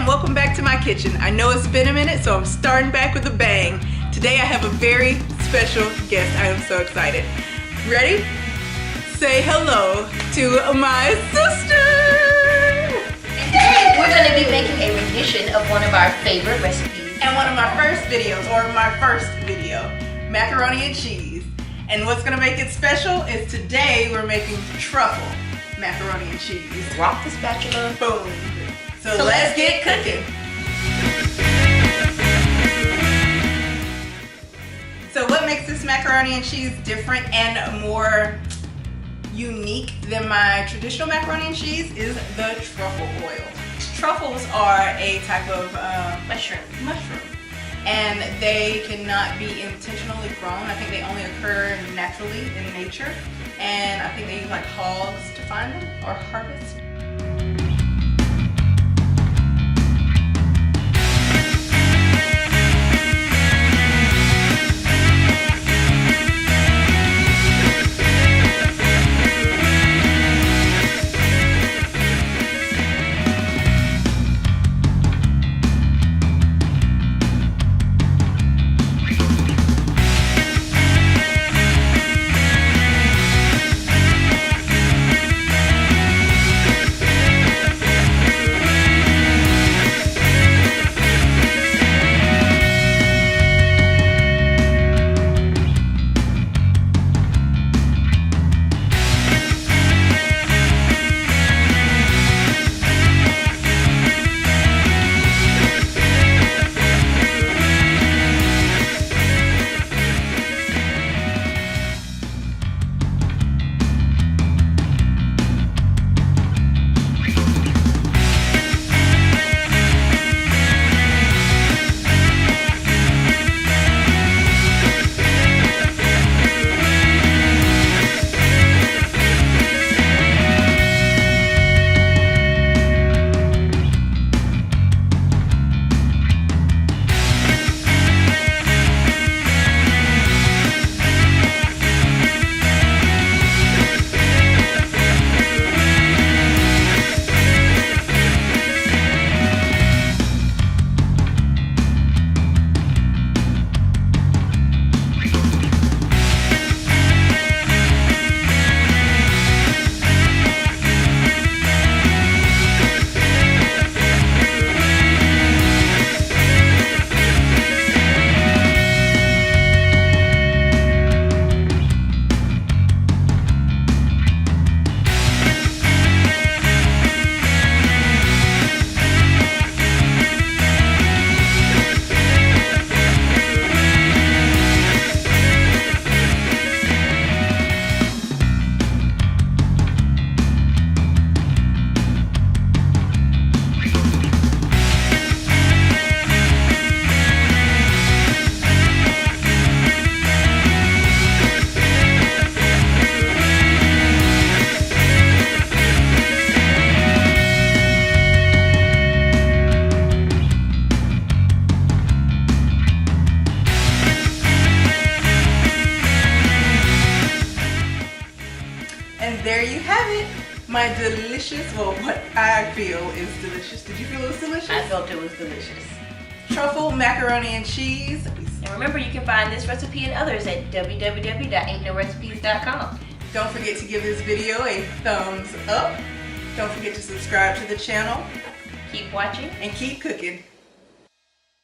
and welcome back to my kitchen. I know it's been a minute, so I'm starting back with a bang. Today I have a very special guest. I am so excited. Ready? Say hello to my sister! Today we're going to be making a rendition of one of our favorite recipes. And one of my first videos, or my first video, macaroni and cheese. And what's going to make it special is today we're making truffle macaroni and cheese. Drop the spatula. Boom. So let's get cooking. So what makes this macaroni and cheese different and more unique than my traditional macaroni and cheese is the truffle oil. Truffles are a type of mushroom, and they cannot be intentionally grown. I think they only occur naturally in nature, and I think they use like hogs to find them or harvest. There you have it, my delicious, well, what I feel is delicious. Did you feel it was delicious? I felt it was delicious. Truffle macaroni and cheese. And remember, you can find this recipe and others at www.ain'tnorecipes.com. Don't forget to give this video a thumbs up. Don't forget to subscribe to the channel. Keep watching and keep cooking.